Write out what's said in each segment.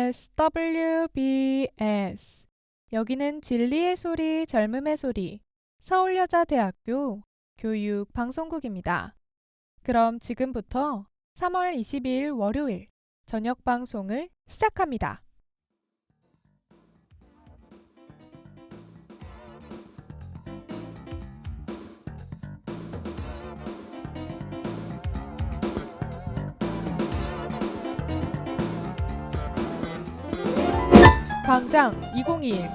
SWBS. 여기는 진리의 소리, 젊음의 소리, 서울여자대학교 교육방송국입니다. 그럼 지금부터 3월 22일 월요일 저녁 방송을 시작합니다. 광장 2021.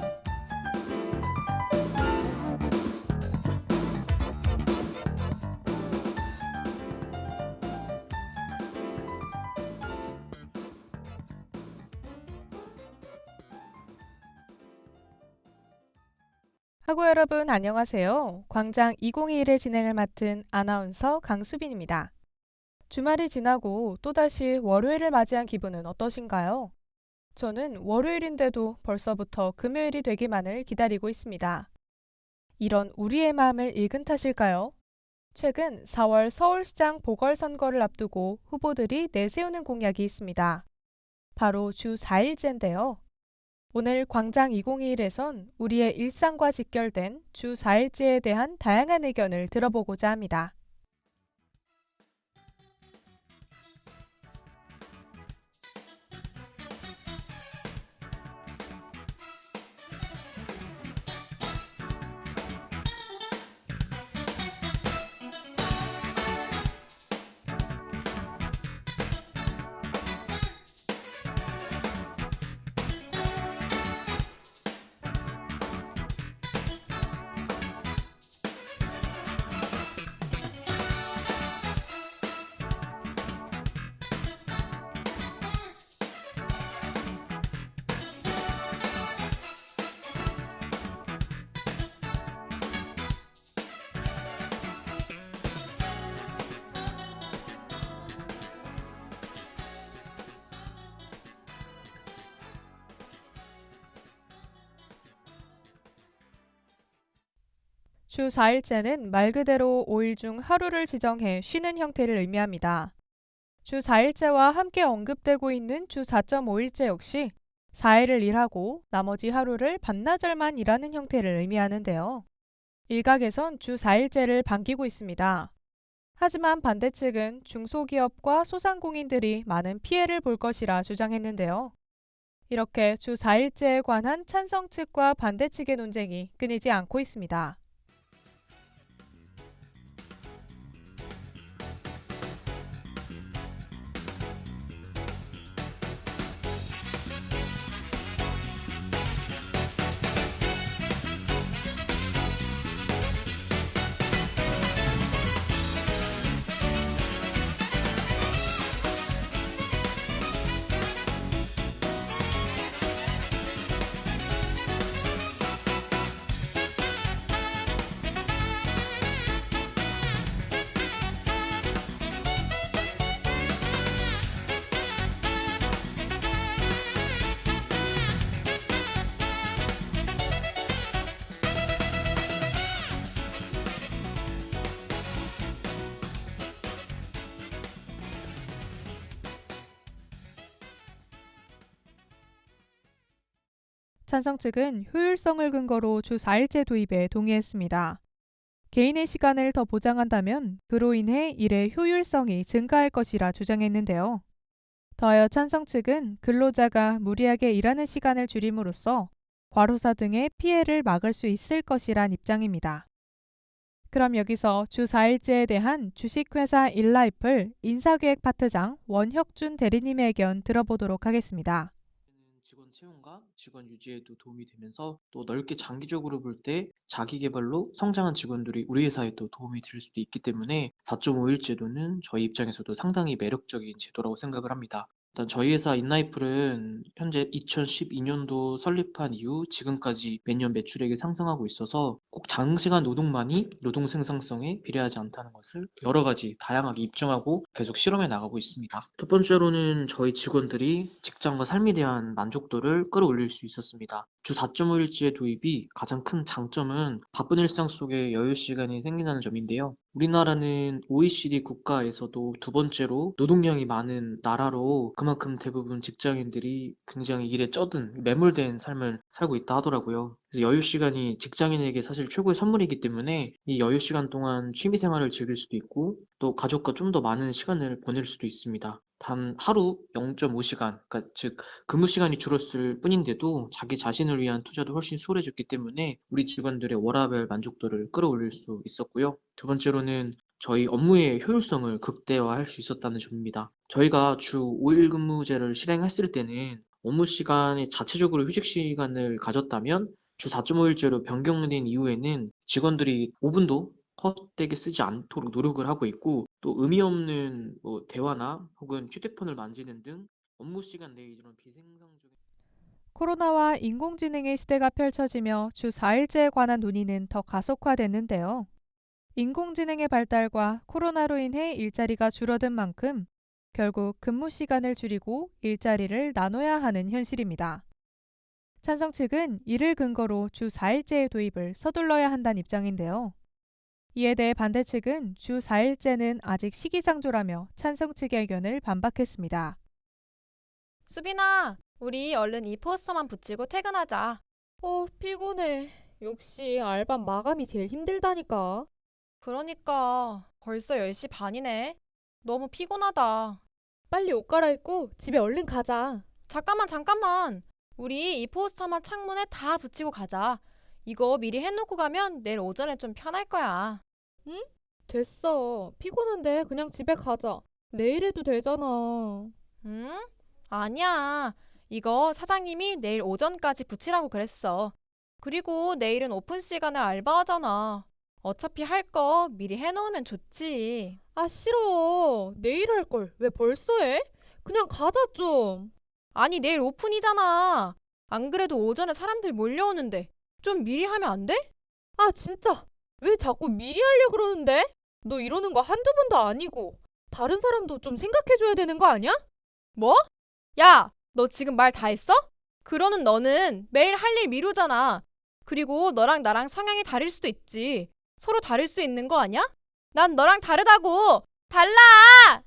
학우 여러분 안녕하세요. 광장 2021의 진행을 맡은 아나운서 강수빈입니다. 주말이 지나고 또다시 월요일을 맞이한 기분은 어떠신가요? 저는 월요일인데도 벌써부터 금요일이 되기만을 기다리고 있습니다. 이런 우리의 마음을 읽은 탓일까요? 최근 4월 서울시장 보궐선거를 앞두고 후보들이 내세우는 공약이 있습니다. 바로 주 4일제인데요. 오늘 광장 2021에선 우리의 일상과 직결된 주 4일제에 대한 다양한 의견을 들어보고자 합니다. 주 4일제는 말 그대로 5일 중 하루를 지정해 쉬는 형태를 의미합니다. 주 4일제와 함께 언급되고 있는 주 4.5일제 역시 4일을 일하고 나머지 하루를 반나절만 일하는 형태를 의미하는데요. 일각에선 주 4일제를 반기고 있습니다. 하지만 반대 측은 중소기업과 소상공인들이 많은 피해를 볼 것이라 주장했는데요. 이렇게 주 4일제에 관한 찬성 측과 반대 측의 논쟁이 끊이지 않고 있습니다. 찬성 측은 효율성을 근거로 주 4일제 도입에 동의했습니다. 개인의 시간을 더 보장한다면 그로 인해 일의 효율성이 증가할 것이라 주장했는데요. 더하여 찬성 측은 근로자가 무리하게 일하는 시간을 줄임으로써 과로사 등의 피해를 막을 수 있을 것이란 입장입니다. 그럼 여기서 주 4일제에 대한 주식회사 일라이플 인사기획 파트장 원혁준 대리님의 의견 들어보도록 하겠습니다. 직원 채용과 직원 유지에도 도움이 되면서 또 넓게 장기적으로 볼 때 자기 개발로 성장한 직원들이 우리 회사에도 도움이 될 수도 있기 때문에 4.5일 제도는 저희 입장에서도 상당히 매력적인 제도라고 생각을 합니다. 일단 저희 회사 인라이플은 현재 2012년도 설립한 이후 지금까지 매년 매출액이 상승하고 있어서 꼭 장시간 노동만이 노동 생산성에 비례하지 않다는 것을 여러 가지 다양하게 입증하고 계속 실험해 나가고 있습니다. 첫 번째로는 저희 직원들이 직장과 삶에 대한 만족도를 끌어올릴 수 있었습니다. 주 4.5일제 도입이 가장 큰 장점은 바쁜 일상 속에 여유 시간이 생긴다는 점인데요. 우리나라는 OECD 국가에서도 두 번째로 노동량이 많은 나라로 그만큼 대부분 직장인들이 굉장히 일에 쩌든 매몰된 삶을 살고 있다 하더라고요. 그래서 여유 시간이 직장인에게 사실 최고의 선물이기 때문에 이 여유 시간 동안 취미 생활을 즐길 수도 있고 또 가족과 좀 더 많은 시간을 보낼 수도 있습니다. 단 하루 0.5시간, 그러니까 즉 근무 시간이 줄었을 뿐인데도 자기 자신을 위한 투자도 훨씬 수월해졌기 때문에 우리 직원들의 워라밸 만족도를 끌어올릴 수 있었고요. 두 번째로는 저희 업무의 효율성을 극대화할 수 있었다는 점입니다. 저희가 주 5일 근무제를 실행했을 때는 업무 시간에 자체적으로 휴식 시간을 가졌다면 주 4.5일제로 변경된 이후에는 직원들이 5분도 헛되게 쓰지 않도록 노력을 하고 있고 또 의미 없는 뭐 대화나 혹은 휴대폰을 만지는 등 업무 시간 내에 이런 비생산적인 코로나와 인공지능의 시대가 펼쳐지며 주 4일제에 관한 논의는 더 가속화됐는데요. 인공지능의 발달과 코로나로 인해 일자리가 줄어든 만큼 결국 근무 시간을 줄이고 일자리를 나눠야 하는 현실입니다. 찬성 측은 이를 근거로 주 4일제의 도입을 서둘러야 한다는 입장인데요. 이에 대해 반대 측은 주 4일제는 아직 시기상조라며 찬성 측의 의견을 반박했습니다. 수빈아, 우리 얼른 이 포스터만 붙이고 퇴근하자. 피곤해. 역시 알바 마감이 제일 힘들다니까. 그러니까 벌써 10시 반이네. 너무 피곤하다. 빨리 옷 갈아입고 집에 얼른 가자. 잠깐만. 우리 이 포스터만 창문에 다 붙이고 가자. 이거 미리 해놓고 가면 내일 오전에 좀 편할 거야. 응? 됐어. 피곤한데 그냥 집에 가자. 내일 해도 되잖아. 응? 아니야. 이거 사장님이 내일 오전까지 붙이라고 그랬어. 그리고 내일은 오픈 시간에 알바하잖아. 어차피 할 거 미리 해놓으면 좋지. 아, 싫어. 내일 할 걸. 왜 벌써 해? 그냥 가자 좀. 아니, 내일 오픈이잖아. 안 그래도 오전에 사람들 몰려오는데 좀 미리 하면 안 돼? 아, 진짜. 왜 자꾸 미리 하려고 그러는데? 너 이러는 거 한두 번도 아니고. 다른 사람도 좀 생각해줘야 되는 거 아니야? 뭐? 야, 너 지금 말 다 했어? 그러는 너는 매일 할 일 미루잖아. 그리고 너랑 나랑 성향이 다를 수도 있지. 서로 다를 수 있는 거 아니야? 난 너랑 다르다고. 달라!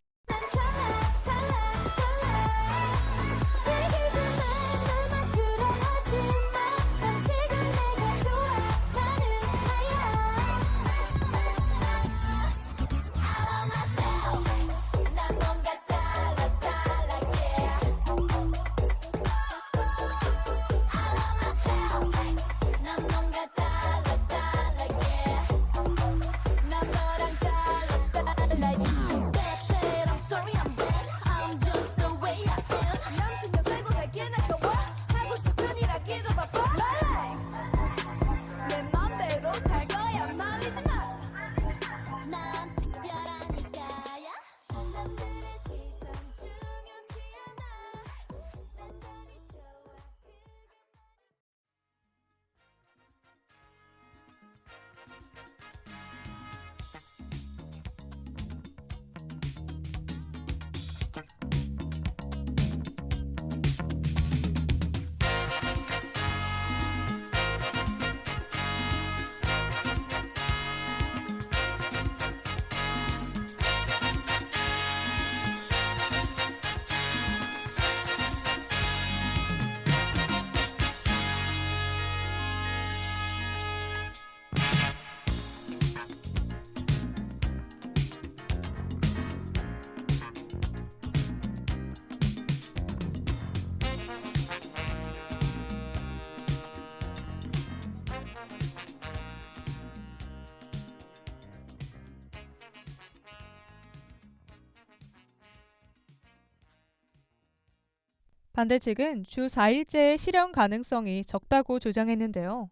반대 측은 주 4일제의 실현 가능성이 적다고 주장했는데요.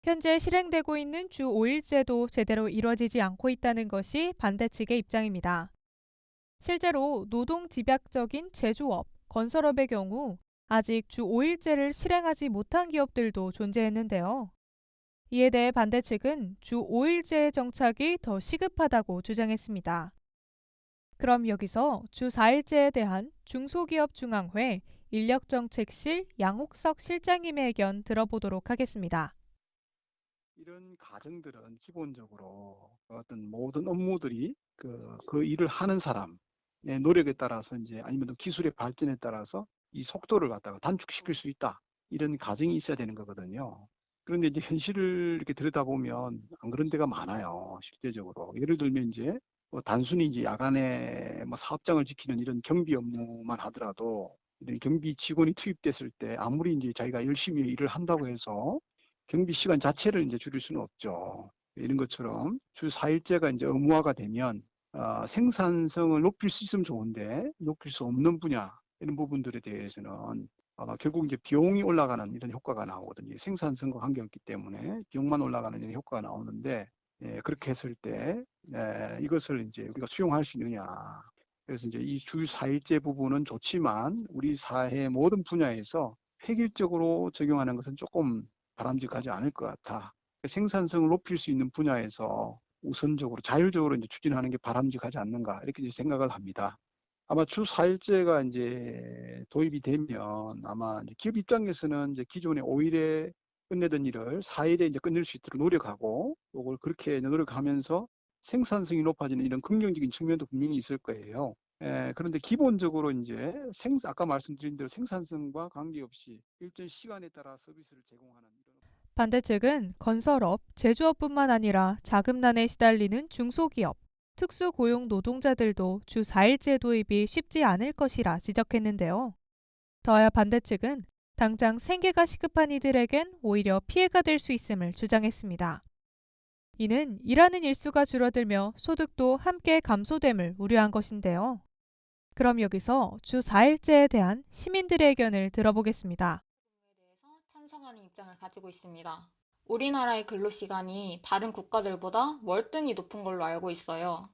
현재 실행되고 있는 주 5일제도 제대로 이뤄지지 않고 있다는 것이 반대 측의 입장입니다. 실제로 노동 집약적인 제조업, 건설업의 경우 아직 주 5일제를 실행하지 못한 기업들도 존재했는데요. 이에 대해 반대 측은 주 5일제의 정착이 더 시급하다고 주장했습니다. 그럼 여기서 주 4일제에 대한 중소기업 중앙회 인력정책실 양옥석 실장님의 의견 들어보도록 하겠습니다. 이런 가정들은 기본적으로 어떤 모든 업무들이 그 일을 하는 사람의 노력에 따라서 이제 아니면 또 기술의 발전에 따라서 이 속도를 갖다가 단축시킬 수 있다. 이런 가정이 있어야 되는 거거든요. 그런데 이제 현실을 이렇게 들여다보면 안 그런 데가 많아요. 실제적으로. 예를 들면 이제 뭐 단순히 이제 야간에 뭐 사업장을 지키는 이런 경비 업무만 하더라도 이런 경비 직원이 투입됐을 때 아무리 이제 자기가 열심히 일을 한다고 해서 경비 시간 자체를 이제 줄일 수는 없죠. 이런 것처럼 주 4일제가 이제 의무화가 되면 생산성을 높일 수 있으면 좋은데 높일 수 없는 분야 이런 부분들에 대해서는 결국 이제 비용이 올라가는 이런 효과가 나오거든요. 생산성과 관계없기 때문에 비용만 올라가는 이런 효과가 나오는데 그렇게 했을 때 이것을 이제 우리가 수용할 수 있느냐. 그래서 이제 이 주 4일제 부분은 좋지만 우리 사회 모든 분야에서 획일적으로 적용하는 것은 조금 바람직하지 않을 것 같아. 생산성을 높일 수 있는 분야에서 우선적으로 자율적으로 이제 추진하는 게 바람직하지 않는가 이렇게 이제 생각을 합니다. 아마 주 4일제가 이제 도입이 되면 아마 이제 기업 입장에서는 이제 기존에 5일에 끝내던 일을 4일에 이제 끝낼 수 있도록 노력하고 그걸 그렇게 노력하면서 생산성이 높아지는 이런 긍정적인 측면도 분명히 있을 거예요. 그런데 기본적으로 이제 아까 말씀드린 대로 생산성과 관계없이 일정 시간에 따라 서비스를 제공하는 이런 반대측은 건설업, 제조업뿐만 아니라 자금난에 시달리는 중소기업, 특수고용 노동자들도 주 4일제 도입이 쉽지 않을 것이라 지적했는데요. 더하여 반대측은 당장 생계가 시급한 이들에겐 오히려 피해가 될 수 있음을 주장했습니다. 이는 일하는 일수가 줄어들며 소득도 함께 감소됨을 우려한 것인데요. 그럼 여기서 주 4일제에 대한 시민들의 의견을 들어보겠습니다. 대해서 찬성하는 입장을 가지고 있습니다. 우리나라의 근로시간이 다른 국가들보다 월등히 높은 걸로 알고 있어요.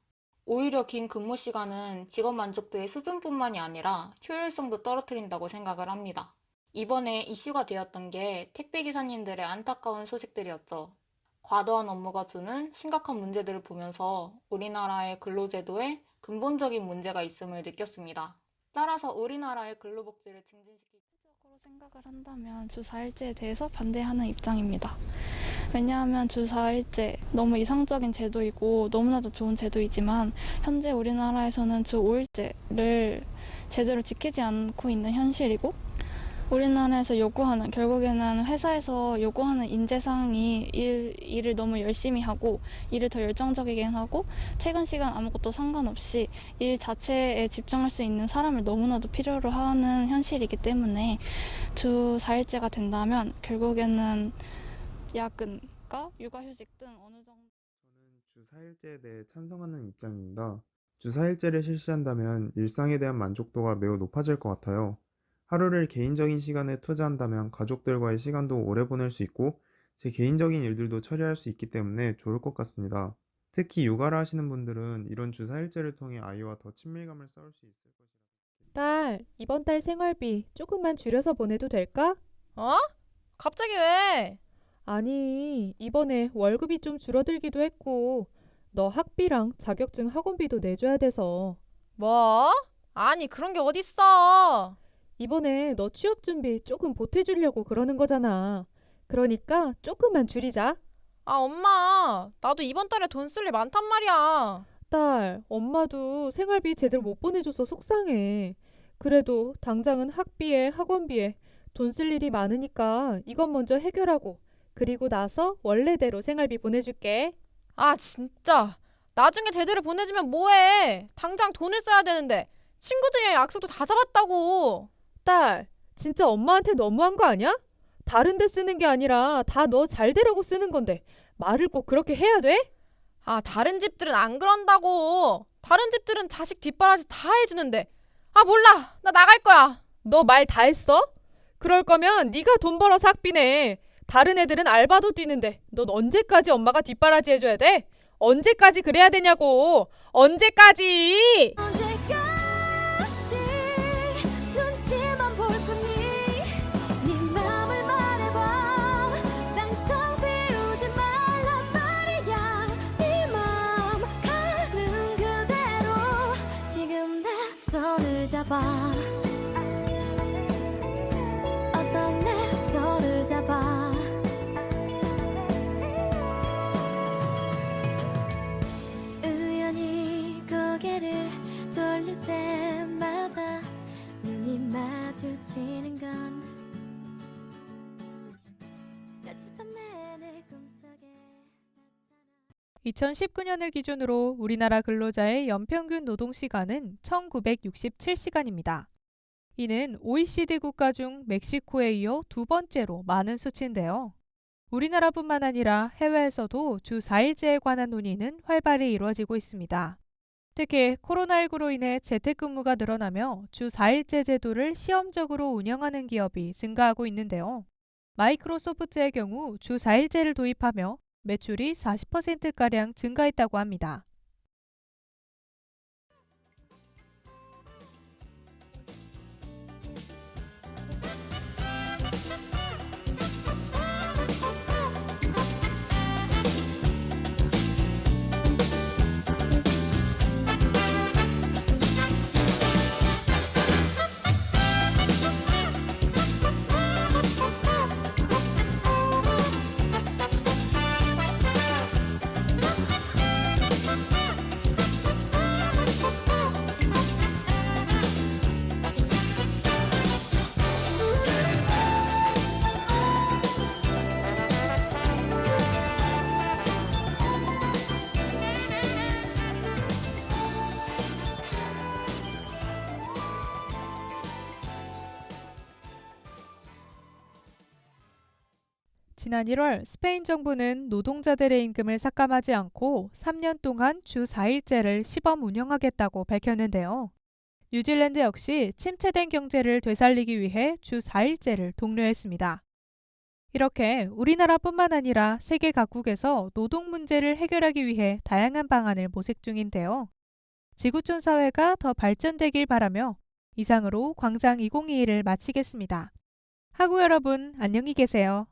오히려 긴 근무 시간은 직업 만족도의 수준뿐만이 아니라 효율성도 떨어뜨린다고 생각을 합니다. 이번에 이슈가 되었던 게 택배기사님들의 안타까운 소식들이었죠. 과도한 업무가 주는 심각한 문제들을 보면서 우리나라의 근로제도에 근본적인 문제가 있음을 느꼈습니다. 따라서 우리나라의 근로복지를 증진시키기 적으로 생각을 한다면 주 4일제에 대해서 반대하는 입장입니다. 왜냐하면 주 4일제 너무 이상적인 제도이고 너무나도 좋은 제도이지만 현재 우리나라에서는 주 5일제를 제대로 지키지 않고 있는 현실이고 우리나라에서 요구하는 결국에는 회사에서 요구하는 인재상이 일을 너무 열심히 하고 일을 더 열정적이게 하고 퇴근 시간 아무것도 상관없이 일 자체에 집중할 수 있는 사람을 너무나도 필요로 하는 현실이기 때문에 주 4일제가 된다면 결국에는 야근과 육아휴직 등 어느 정도 저는 주 4일제에 대해 찬성하는 입장입니다. 주 4일제를 실시한다면 일상에 대한 만족도가 매우 높아질 것 같아요. 하루를 개인적인 시간에 투자한다면 가족들과의 시간도 오래 보낼 수 있고 제 개인적인 일들도 처리할 수 있기 때문에 좋을 것 같습니다. 특히 육아를 하시는 분들은 이런 주 4일제를 통해 아이와 더 친밀감을 쌓을 수 있을 것이라. 딸, 이번 달 생활비 조금만 줄여서 보내도 될까? 어? 갑자기 왜? 아니, 이번에 월급이 좀 줄어들기도 했고, 너 학비랑 자격증 학원비도 내줘야 돼서. 뭐? 아니 그런 게 어딨어. 이번에 너 취업 준비 조금 보태주려고 그러는 거잖아. 그러니까 조금만 줄이자. 아 엄마 나도 이번 달에 돈 쓸 일 많단 말이야. 딸, 엄마도 생활비 제대로 못 보내줘서 속상해. 그래도 당장은 학비에 학원비에 돈 쓸 일이 많으니까 이건 먼저 해결하고 그리고 나서 원래대로 생활비 보내줄게. 아 진짜 나중에 제대로 보내주면 뭐해. 당장 돈을 써야 되는데 친구들이랑 약속도 다 잡았다고. 딸, 진짜 엄마한테 너무한 거 아니야? 다른 데 쓰는 게 아니라 다 너 잘 되라고 쓰는 건데 말을 꼭 그렇게 해야 돼? 아 다른 집들은 안 그런다고. 다른 집들은 자식 뒷바라지 다 해주는데. 아 몰라 나 나갈 거야. 너 말 다 했어? 그럴 거면 네가 돈 벌어서 학비 내. 다른 애들은 알바도 뛰는데 넌 언제까지 엄마가 뒷바라지 해줘야 돼? 언제까지 그래야 되냐고. 언제까지? 눈치만 볼 거니 네 맘을 말해봐 당장 비우지 말란 말이야 네 맘 가는 그대로 지금 내 손을 잡아 봐. 우연히 고개를 돌릴 때마다 눈이 마주치는 건 며칠 밤 내내 꿈속에 2019년을 기준으로 우리나라 근로자의 연평균 노동시간은 1967시간입니다. 이는 OECD 국가 중 멕시코에 이어 두 번째로 많은 수치인데요. 우리나라뿐만 아니라 해외에서도 주 4일제에 관한 논의는 활발히 이루어지고 있습니다. 특히 코로나19로 인해 재택근무가 늘어나며 주 4일제 제도를 시험적으로 운영하는 기업이 증가하고 있는데요. 마이크로소프트의 경우 주 4일제를 도입하며 매출이 40%가량 증가했다고 합니다. 지난 1월 스페인 정부는 노동자들의 임금을 삭감하지 않고 3년 동안 주 4일제를 시범 운영하겠다고 밝혔는데요. 뉴질랜드 역시 침체된 경제를 되살리기 위해 주 4일제를 독려했습니다. 이렇게 우리나라뿐만 아니라 세계 각국에서 노동 문제를 해결하기 위해 다양한 방안을 모색 중인데요. 지구촌 사회가 더 발전되길 바라며 이상으로 광장 2021을 마치겠습니다. 하구 여러분, 안녕히 계세요.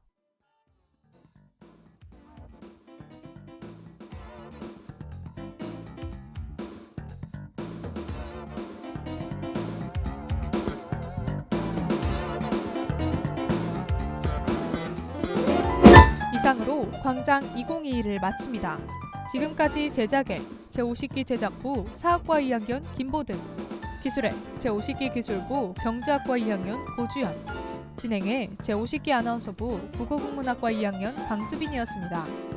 이상으로 광장 2021을 마칩니다. 지금까지 제작의 제50기 제작부 사학과 2학년 김보든, 기술의 제50기 기술부 경제학과 2학년 고주연, 진행의 제50기 아나운서부 국어국문학과 2학년 강수빈이었습니다.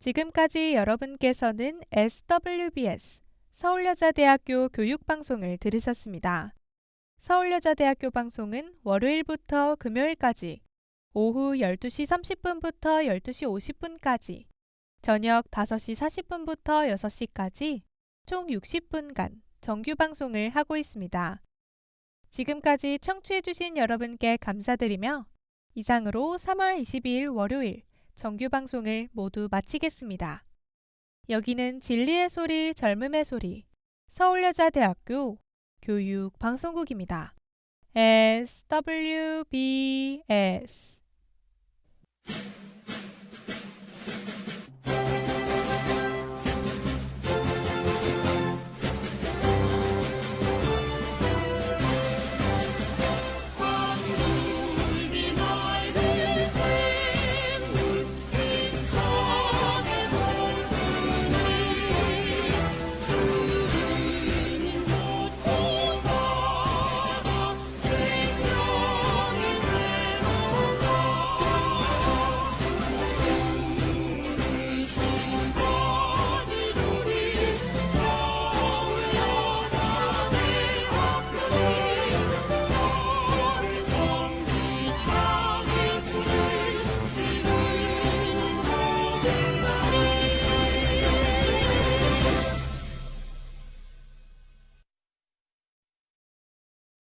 지금까지 여러분께서는 SWBS 서울여자대학교 교육방송을 들으셨습니다. 서울여자대학교 방송은 월요일부터 금요일까지 오후 12시 30분부터 12시 50분까지 저녁 5시 40분부터 6시까지 총 60분간 정규 방송을 하고 있습니다. 지금까지 청취해주신 여러분께 감사드리며 이상으로 3월 22일 월요일 정규 방송을 모두 마치겠습니다. 여기는 진리의 소리, 젊음의 소리, 서울여자대학교 교육방송국입니다. SWBS